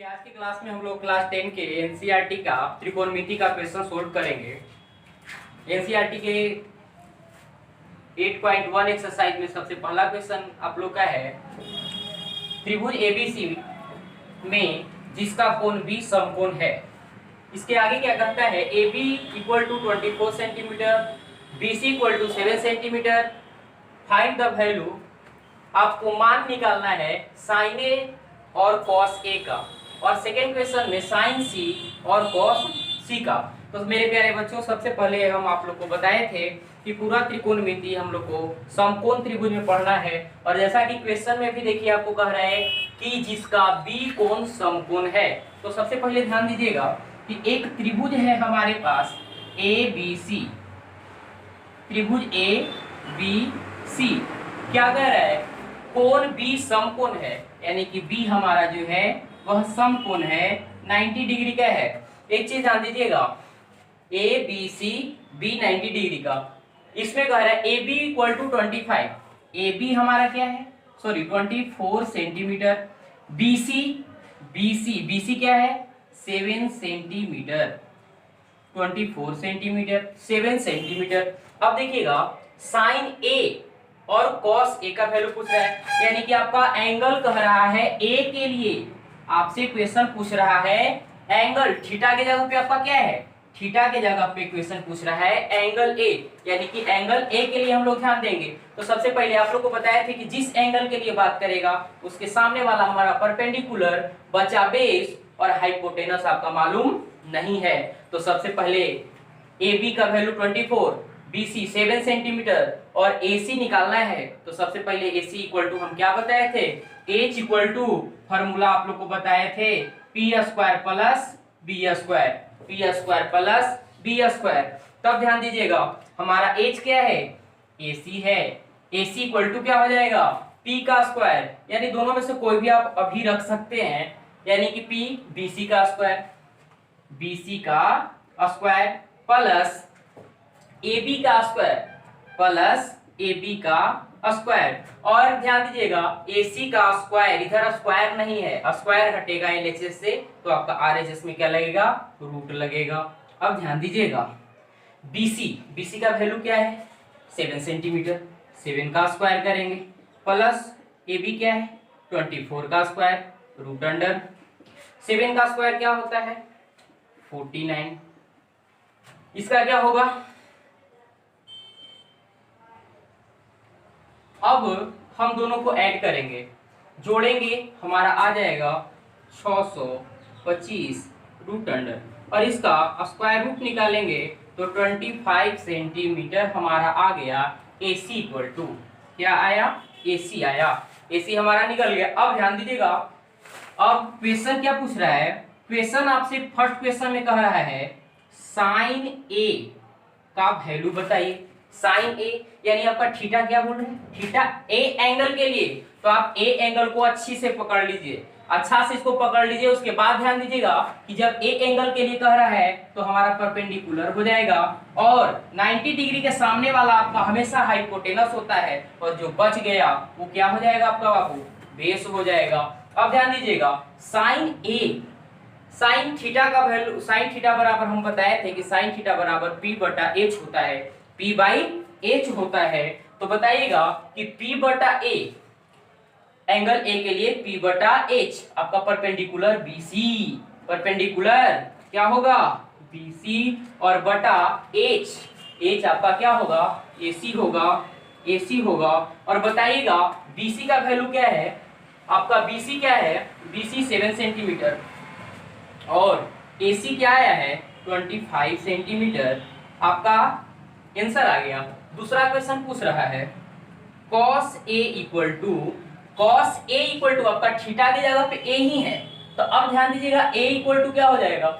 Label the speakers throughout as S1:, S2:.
S1: कि आज की क्लास में हम लोग क्लास 10 के एनसीईआरटी का त्रिकोणमिति का क्वेश्चन सोल्व करेंगे। एनसीईआरटी के 8.1 एक्सरसाइज में सबसे पहला क्वेश्चन आप लोग का है, त्रिभुज एबीसी में जिसका कोण बी समकोण है। इसके आगे क्या कहता है, A B equal to 24 centimetre, B C equal to 7 centimetre, find the value. आपको मान निकालना है साइन ए और कॉस ए का, और सेकेंड क्वेश्चन में साइन सी और कॉस सी का। तो मेरे प्यारे बच्चों, सबसे पहले हम आप लोग को बताए थे कि पूरा त्रिकोणमिति हम लोग को समकोण त्रिभुज में पढ़ना है, और जैसा कि क्वेश्चन में भी देखिए आपको कह रहा है कि जिसका बी कोण समकोण है। तो सबसे पहले ध्यान दीजिएगा कि एक त्रिभुज है हमारे पास ए बी सी, त्रिभुज ए बी सी क्या कह रहा है, कोण बी समकोण है, यानी कि बी हमारा जो है वह समकोण है, 90 डिग्री का है। एक चीज ध्यान दीजिएगा, A B C B 90 degree का, इसमें कह रहा है A B equal to 25, A B हमारा क्या है, सॉरी 24 सेंटीमीटर, बी सी क्या है 7 सेंटीमीटर, 24 सेंटीमीटर 7 सेंटीमीटर। अब देखिएगा साइन ए और कॉस ए का वैल्यू पूछ रहा है, यानी कि आपका एंगल कह रहा है ए के लिए, आपसे क्वेश्चन पूछ रहा है एंगल, थीटा के जगह पे आपका क्या है, थीटा के जगह पे क्वेश्चन पूछ रहा है एंगल ए, यानी कि एंगल ए के लिए हम लोग ध्यान देंगे। तो सबसे पहले आप लोग को बताया थे कि जिस एंगल के लिए बात करेगा उसके सामने वाला हमारा परपेंडिकुलर बचा बेस, और हाइपोटेनस आपका मालूम नहीं है। तो सबसे पहले ए बी का वैल्यू 24, बी सी 7 सेंटीमीटर और ए सी निकालना है। तो सबसे पहले ए सी इक्वल टू हम क्या बताए थे, एच इक्वल टू फॉर्मूला आप लोग को बताए थे P square plus B square, P square plus B square. तब ध्यान दीजिएगा हमारा एच क्या है, ए सी है, ए सी इक्वल टू क्या हो जाएगा पी का स्क्वायर, यानी दोनों में से कोई भी आप अभी रख सकते हैं, यानी कि पी बी सी का स्क्वायर, बी सी का स्क्वायर प्लस ए बी का स्क्वायर प्लस ए बी का स्क्वायर। और ध्यान दीजिएगा ए सी का स्क्वायर, इधर स्क्वायर नहीं है, स्क्वायर हटेगा एलएचएस से, तो आपका आरएचएस में क्या लगेगा, रूट लगेगा। अब ध्यान दीजिएगा बीसी का वैल्यू क्या है 7 सेंटीमीटर, 7 का स्क्वायर करेंगे प्लस ए बी क्या है 24 का स्क्वायर, रूट अंडर 7 का स्क्वायर क्या होता है 49, इसका क्या होगा, अब हम दोनों को ऐड करेंगे, जोड़ेंगे, हमारा आ जाएगा 625 रूट अंडर, और इसका स्क्वायर रूट निकालेंगे तो 25 सेंटीमीटर हमारा आ गया। AC इक्वल टू क्या आया, AC आया, AC हमारा निकल गया। अब ध्यान दीजिएगा, अब क्वेश्चन क्या पूछ रहा है, क्वेश्चन आपसे फर्स्ट क्वेश्चन में कह रहा है साइन ए का वैल्यू बताइए। साइन ए यानी आपका थीटा क्या बोल रहे हैं, थीटा ए एंगल के लिए, तो आप ए एंगल को अच्छी से पकड़ लीजिए, अच्छा से इसको पकड़ लीजिए। उसके बाद ध्यान दीजिएगा कि जब ए एंगल के लिए कह रहा है तो हमारा परपेंडिकुलर हो जाएगा, और 90 डिग्री के सामने वाला आपका हमेशा हाइपोटेनस होता है, और जो बच गया वो क्या हो जाएगा आपका बाबू, बेस हो जाएगा। अब ध्यान दीजिएगा साइन ए, साइन थीटा का वैल्यू, साइन थीटा बराबर हम बताए थे कि साइन थीटा बराबर पी बटा एच होता है, पी बाई एच होता है। तो बताइएगा कि पी बटा ए, एंगल ए के लिए पी बटा एच, आपका परपेंडिकुलर बीसी, परपेंडिकुलर क्या होगा बीसी, और बटा एच, एच आपका क्या होगा एसी होगा, एसी होगा। और बताइएगा बीसी का वैल्यू क्या है, आपका बीसी क्या है, बीसी 7 सेंटीमीटर, और एसी क्या आया है 25 सेंटीमीटर, आपका आंसर आ गया। दूसरा क्वेश्चन पूछ रहा है cos A equal to, cos A equal to आपका थीटा की जगह पे A ही है, तो अब ध्यान दीजिएगा A इक्वल टू क्या हो जाएगा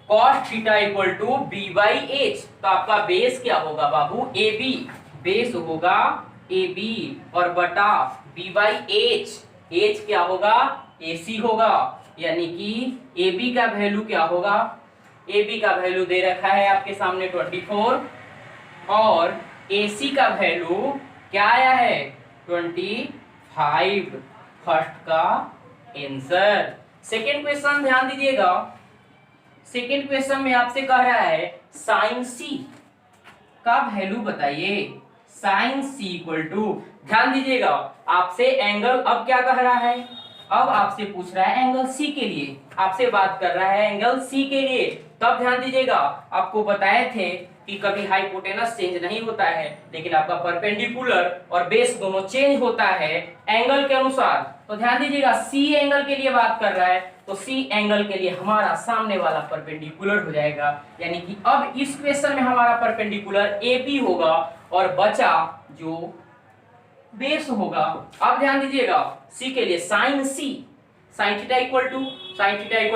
S1: cos theta equal to B by H, तो आपका बेस क्या होगा बाबू AB, बेस होगा AB और बटा B बाई एच, एच क्या होगा AC होगा, यानी कि AB का वैल्यू क्या होगा, AB का वैल्यू दे रखा है आपके सामने 24, और AC का वैल्यू क्या आया है 25, फर्स्ट का आंसर। सेकेंड क्वेश्चन ध्यान दीजिएगा, सेकेंड क्वेश्चन में आपसे कह रहा है साइन सी का वैल्यू बताइए। साइन सी इक्वल टू, ध्यान दीजिएगा आपसे एंगल अब क्या कह रहा है, अब आपसे पूछ रहा है एंगल सी के लिए, आपसे बात कर रहा है एंगल सी के लिए। तब ध्यान दीजिएगा आपको बताए थे कि कभी हाइपोटेनस चेंज नहीं होता है, लेकिन आपका परपेंडिकुलर और बेस दोनों चेंज होता है एंगल के अनुसार। तो ध्यान दीजिएगा सी एंगल के लिए बात कर रहा है, तो सी एंगल के लिए हमारा सामने वाला परपेंडिकुलर हो जाएगा, यानी कि अब इस क्वेश्चन में हमारा परपेंडिकुलर ए बी होगा और बचा जो बेस होगा। अब ध्यान दीजिएगा सी के लिए sine C, sine theta equal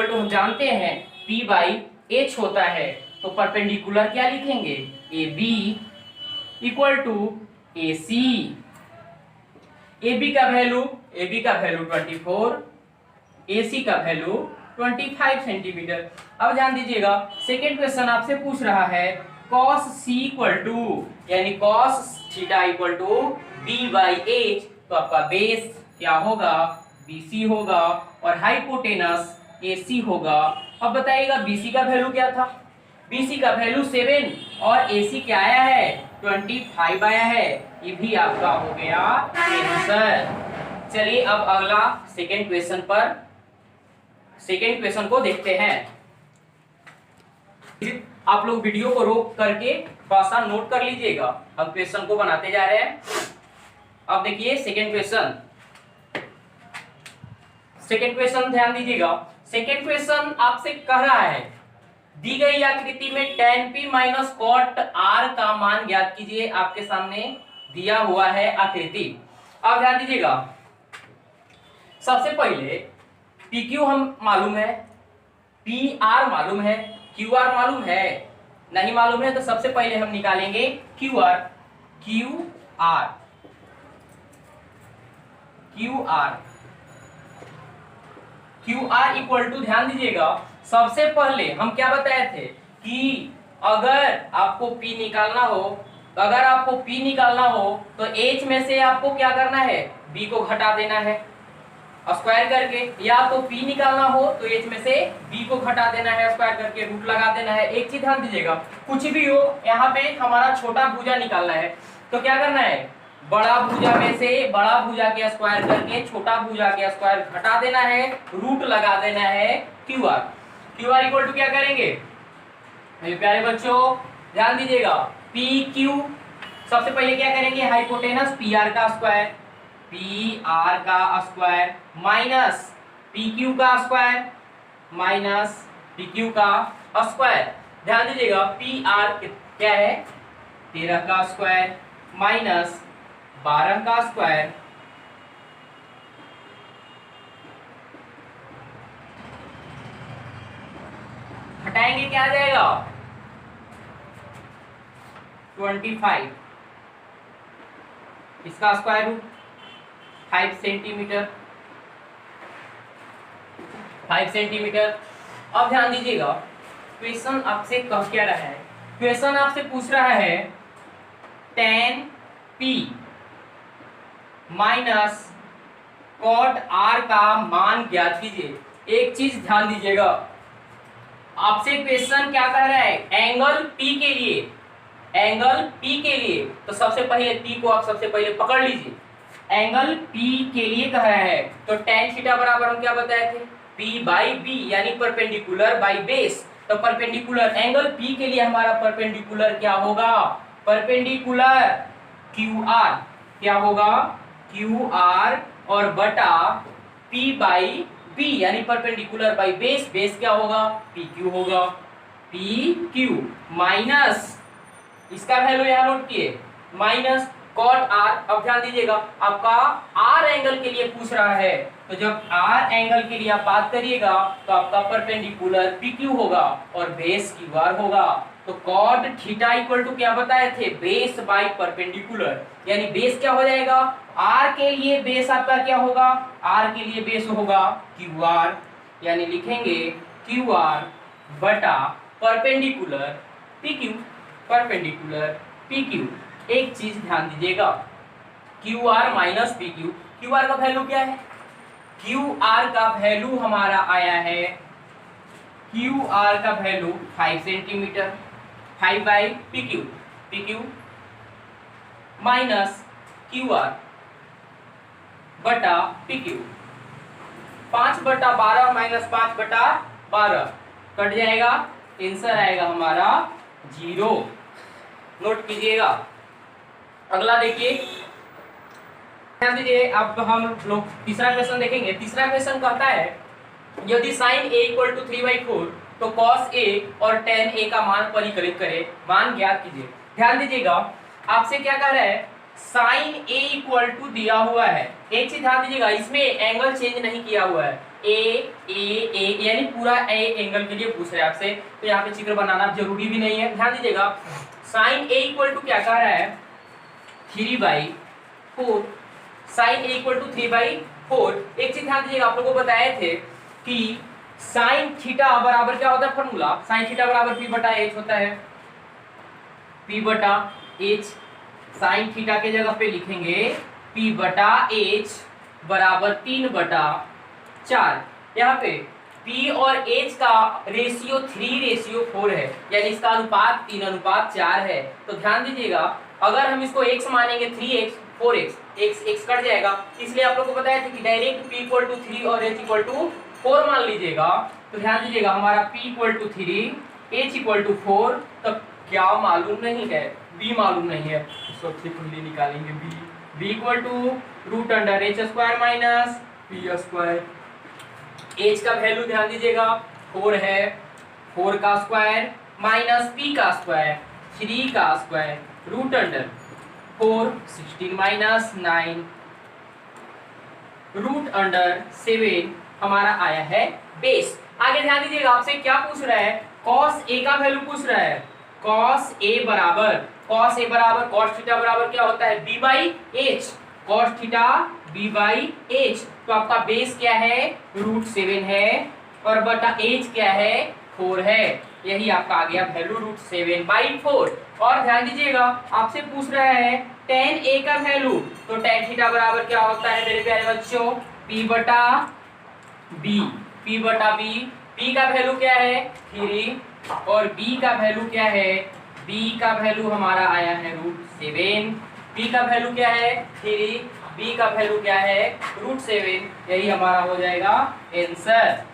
S1: to हम जानते हैं p बाई एच होता है, तो परपेंडिकुलर क्या लिखेंगे, A B equal to A C. A B का वैल्यू 24, ए सी का वैल्यू 25 सेंटीमीटर। अब ध्यान दीजिएगा सेकेंड क्वेश्चन आपसे पूछ रहा है cos c इक्वल टू, यानी cos theta equal to B by H, तो आपका बेस क्या होगा, BC होगा और हाइपोटेनस AC होगा। अब बताइएगा BC का वैल्यू क्या था, BC का वैल्यू 7 और AC क्या आया है 25 आया है, ये भी आपका हो गया आंसर। चलिए अब अगला सेकेंड क्वेश्चन को देखते हैं। आप लोग वीडियो को रोक करके थोड़ा सा नोट कर लीजिएगा, हम क्वेश्चन को बनाते जा रहे हैं। अब देखिए सेकेंड क्वेश्चन ध्यान दीजिएगा। सेकेंड क्वेश्चन आपसे कह रहा है दी गई आकृति में tan p minus cot r का मान ज्ञात कीजिए। आपके सामने दिया हुआ है आकृति। अब ध्यान दीजिएगा सबसे पहले PQ हम मालूम है, PR मालूम है, QR मालूम है, नहीं मालूम है तो सबसे पहले हम निकालेंगे QR इक्वल टू, ध्यान दीजिएगा सबसे पहले हम क्या बताए थे कि अगर आपको P निकालना हो तो H में से आपको क्या करना है, B को घटा देना है स्क्वायर करके, या तो P निकालना हो तो H में से B को घटा देना है स्क्वायर करके, रूट लगा देना है। एक चीज ध्यान दीजिएगा कुछ भी हो यहाँ पे हमारा छोटा भुजा निकालना है तो क्या करना है, बड़ा भुजा में से बड़ा भुजा के स्क्वायर करके छोटा भुजा के स्क्वायर घटा देना है, रूट लगा देना है QR इक्वल टू क्या करेंगे मेरे प्यारे बच्चों, ध्यान दीजिएगा PQ सबसे पहले क्या करेंगे, हाइपोटेनस PR का स्क्वायर माइनस PQ का स्क्वायर ध्यान दीजिएगा PR क्या है 13 का स्क्वायर माइनस 12 का स्क्वायर हटाएंगे क्या आ जाएगा 25, इसका स्क्वायर रूट 5 सेंटीमीटर। अब ध्यान दीजिएगा क्वेश्चन आपसे कह क्या रहा है, क्वेश्चन आपसे पूछ रहा है tan p minus cot r का मान ज्ञात कीजिए। एक चीज ध्यान दीजिएगा आपसे क्वेश्चन क्या कह रहा है, एंगल P के लिए तो सबसे पहले P को आप सबसे पहले पकड़ लीजिए, एंगल P के लिए कह रहा है तो tan थीटा बराबर हम क्या बताए थे P बाई B, यानी परपेंडिकुलर बाई बेस। तो परपेंडिकुलर एंगल P के लिए हमारा परपेंडिकुलर क्या होगा, परपेंडिकुलर QR क्या होगा QR और बटा P बाई B, यानी परपेंडिकुलर बाई बेस, बेस क्या होगा PQ होगा, PQ माइनस इसका वैल्यू यहाँ नोट किए माइनस कॉट R। अब ध्यान दीजिएगा आपका R एंगल के लिए पूछ रहा है, तो जब R एंगल के लिए आप बात करिएगा तो आपका परपेंडिकुलर PQ होगा और बेस QR होगा। तो कॉट थीटा इक्वल टू क्या बताए थे, बेस बाई परपेंडिकुलर, यानी बेस क्या हो जाएगा, R के लिए बेस आपका क्या होगा, R के लिए बेस होगा QR, यानी लिखेंगे QR बटा परपेंडिकुलर PQ। एक चीज ध्यान दीजिएगा QR माइनस PQ, QR का वैल्यू क्या है क्यू आर का वैल्यू हमारा आया है, क्यू आर का value 5 centimetre, 5 by P Q, P Q minus Q R बटा पी क्यू, 5/12 माइनस 5/12 कट जाएगा, आंसर आएगा हमारा 0। नोट कीजिएगा। अगला देखिए, ध्यान दीजिए। अब हम लोग तीसरा क्वेश्चन देखेंगे। तीसरा क्वेश्चन कहता है यदि sin a इक्वल टू 3/4 तो cos a और tan a का मान परिकलित करें, मान ज्ञात कीजिए। ध्यान दीजिएगा, आपसे क्या कह रहा है, sin a इक्वल टू दिया हुआ है। एक चीज ध्यान दीजिएगा, इसमें एंगल चेंज नहीं किया हुआ है, a यानी पूरा a एंगल के लिए पूछ रहे हैं आपसे, तो यहाँ पे चित्र बनाना जरूरी भी नहीं है। ध्यान दीजिएगा, sin a इक्वल टू क्या कह रहा है, 3/4, sin a इक्वल टू 3/4। एक चीज ध्यान दीजिएगा, आप लोगों को बताए थे कि sin थीटा बराबर क्या होता है, फॉर्मूला sin थीटा बराबर p बटा h होता है, p बटा h। sin थीटा के जगह पे लिखेंगे p बटा h बराबर 3/4। यहाँ पे p और h का रेशियो 3:4 है, यानी इसका अनुपात 3:4 है। तो ध्यान दीजिएगा, अगर हम इसको x मानेंगे 3x 4x, x कट जाएगा, इसलिए आप लोग को बताया था कि डायरेक्ट p इक्वल टू 3 और h इक्वल टू 4 मान लीजिएगा। तो ध्यान दीजिएगा, हमारा p equal to 3, h equal to 4, तब क्या मालूम नहीं है, b मालूम नहीं है, सबसे पहले निकालेंगे b equal to √h² minus p²। h का वैल्यू ध्यान दीजिएगा 4 है, 4 का स्क्वायर माइनस p का स्क्वायर, 3 का स्क्वायर, √4 16 माइनस 9 √7 हमारा आया है बेस। आगे ध्यान दीजिएगा, आपसे क्या पूछ रहा है, cos a का वैल्यू पूछ रहा है। cos a बराबर cos थीटा बराबर क्या होता है, b/h, cos थीटा b/h। तो आपका बेस क्या है, √7 है, और बटा h क्या है, 4 है। यही आपका आ गया वैल्यू √7/4। और ध्यान दीजिएगा, आपसे पूछ रहा है tan a का वैल्यू, तो tan थीटा बराबर क्या होता है मेरे प्यारे बच्चों, p बटा b, p का वैल्यू क्या है 3, और b का वैल्यू क्या है, b का वैल्यू हमारा आया है √7, p का वैल्यू क्या है 3, b का वैल्यू क्या है √7। यही हमारा हो जाएगा आंसर।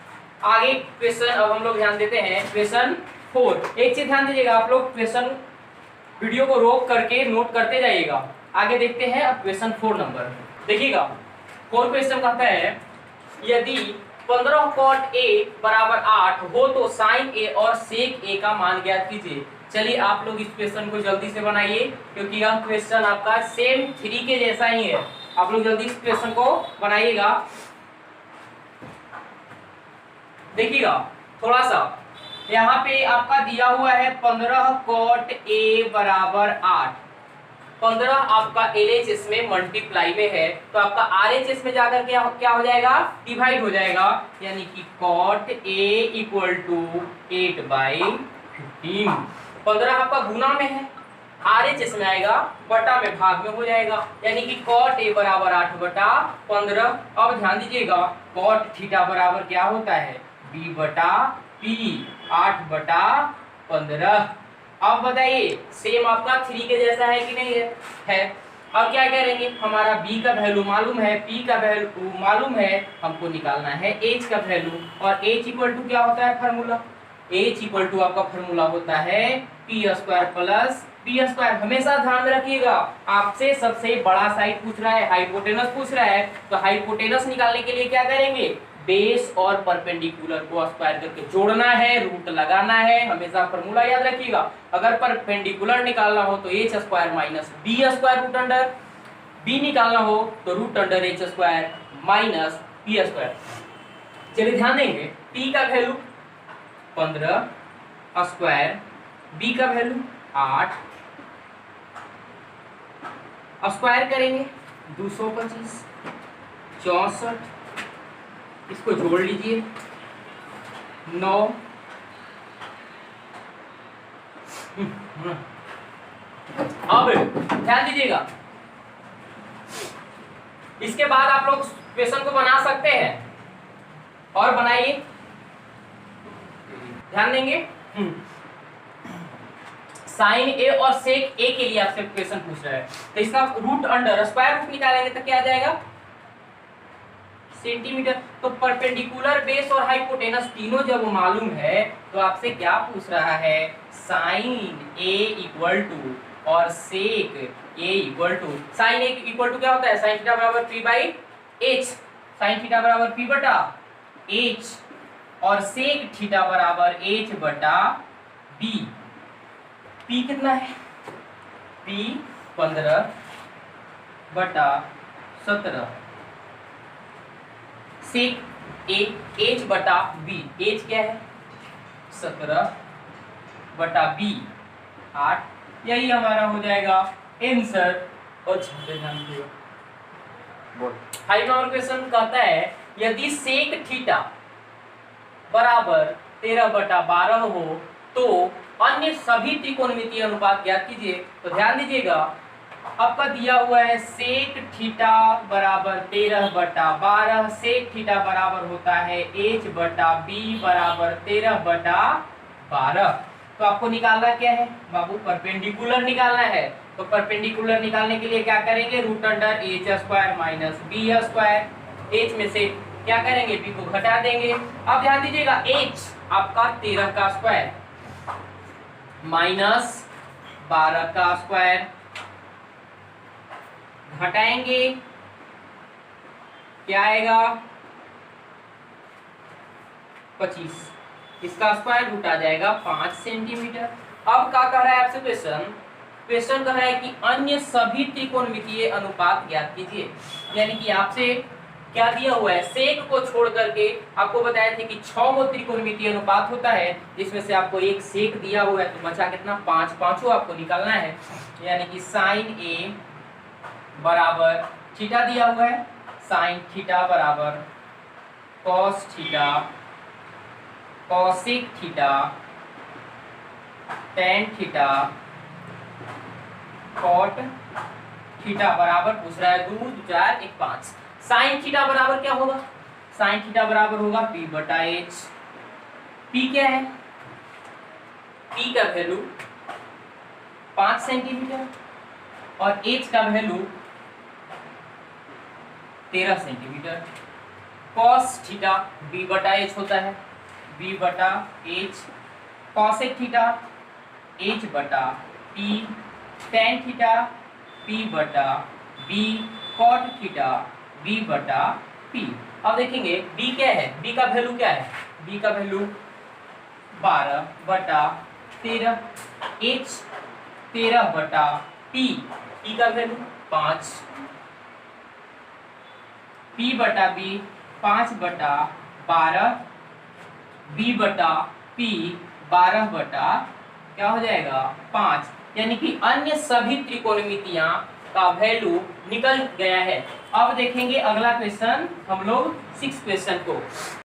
S1: आगे क्वेश्चन अब हम लोग ध्यान देते हैं क्वेश्चन 4। एक चीज ध्यान दीजिएगा, आप लोग क्वेश्चन वीडियो को रोक करके नोट करते जाइएगा। आगे देखते हैं अब क्वेश्चन 4 नंबर देखिएगा। 4 क्वेश्चन कहता है यदि 15 cot a बराबर 8 हो तो sin a और sec a का मान ज्ञात कीजिए। चलिए आप लोग इस क्वेश्चन को जल्दी से बनाइए, क्योंकि यह क्वेश्चन आपका सेम 3 के जैसा ही है। आप लोग जल्दी इस क्वेश्चन को बनाइएगा। देखिएगा थोड़ा सा, यहाँ पे आपका दिया हुआ है 15 cot a बराबर 8, 15 आपका LHS में मल्टीप्लाई में है, तो आपका RHS में जाकर क्या हो जाएगा, डिवाइड हो जाएगा, यानी कि cot a इक्वल टू 8/15। 15 आपका गुना में है, RHS में आएगा, बटा में भाग में हो जाएगा, यानी कि cot a बराबर 8/15। अब ध्यान दीजिएगा, cot थीटा बराबर क्या होता है, b/p, 8/15। अब बताइए सेम आपका 3 के जैसा है कि नहीं है। अब क्या करेंगे, हमारा b का वैल्यू मालूम है, p का वैल्यू मालूम है, हमको निकालना है h का वैल्यू। और h इक्वल टू क्या होता है फार्मूला, h इक्वल टू आपका फार्मूला होता है p² प्लस p²। हमेशा ध्यान में रखिएगा, आपसे सबसे बड़ा साइड पूछ रहा है, हाइपोटेनस पूछ रहा है, तो हाइपोटेनस निकालने के लिए क्या करेंगे, बेस और परपेंडिकुलर को स्क्वायर करके जोड़ना है, रूट लगाना है। हमेशा फार्मूला याद रखिएगा, अगर परपेंडिकुलर निकालना हो तो h² माइनस b², b निकालना हो तो √h² माइनस p²। चलिए ध्यान देंगे, p का वैल्यू 15², b का वैल्यू 8, स्क्वायर करेंगे 225, 64, इसको जोड़ लीजिए 9। अब ध्यान दीजिएगा, इसके बाद आप लोग क्वेश्चन को बना सकते हैं, और बनाइए, ध्यान देंगे। साइन ए और सेक ए के लिए आपसे क्वेश्चन पूछ रहा है, तो इसका रूट अंडर स्क्वायर रूट निकालेंगे तो क्या आ जाएगा, सेंटीमीटर। तो परपेंडिकुलर बेस और हाइपोटेनस तीनों जब मालूम है तो आपसे क्या पूछ रहा है, साइन ए इक्वल टू और sec A equal to, sine A equal to क्या होता है, साइन थीटा बराबर P by H, sine theta बराबर पी बटा एच, और सेक थीटा बराबर एच बटा बी। पी कितना है, पी 15 बटा 17, सेक ए एच बटा बी, एच क्या है 17 बटा बी 8, यही हमारा हो जाएगा आंसर। और फाइव नंबर क्वेश्चन कहता है यदि सेक थीटा बराबर 13 बटा 12 हो तो अन्य सभी त्रिकोणमितीय अनुपात ज्ञात कीजिए। तो ध्यान दीजिएगा, आपका दिया हुआ है सेक थीटा बराबर 13 बटा 12, सेक थीटा बराबर होता है h बटा b बराबर 13 बटा 12। तो आपको निकालना क्या है बाबू, परपेंडिकुलर निकालना है। तो परपेंडिकुलर निकालने के लिए क्या करेंगे, root under H square minus B square, H में से क्या करेंगे, बी को घटा देंगे। अब ध्यान दीजिएगा, एच आपका 13 का स्क्वायर माइनस 12 का स्क्वायर, घटाएंगे क्या आएगा 25, इसका स्क्वायर रूट आ जाएगा 5 सेंटीमीटर। अब क्या कह रहा है आपसे क्वेश्चन, क्वेश्चन कह रहा है कि अन्य सभी त्रिकोणमितीय अनुपात ज्ञात कीजिए। यानी कि आपसे क्या दिया हुआ है, सेक को छोड़ करके आपको बताया थे कि 6 गो त्रिकोणमितीय अनुपात होता है, जिसमें से आपको एक सेक दिया हुआ है, तो बचा कितना 5, पांचों आपको निकालना है। यानी कि साइन ए बराबर थीटा दिया हुआ है, साइन थीटा बराबर cos theta, cosec theta, tan theta, cot theta बराबर पूछ रहा है 2 4 1 5। साइन थीटा बराबर क्या होगा, साइन थीटा बराबर होगा p बटा एच। p क्या है, p का वैल्यू 5 सेंटीमीटर और h का value 13 centimetre. Cos theta b बटा एच होता है, b बटा एच, कॉसेक थीटा h बटा p, टेन थीटा p बटा b, कॉट थीटा b बटा p। अब देखेंगे b क्या है, b का वैल्यू क्या है, b का वैल्यू 12 बटा 13, h 13 बटा p, p का वैल्यू 5, p बटा b 5 बटा 12, b बटा p 12 बटा क्या हो जाएगा 5। यानी कि अन्य सभी त्रिकोणमितियां का वैल्यू निकल गया है। अब देखेंगे अगला क्वेश्चन हम लोग 6 क्वेश्चन को।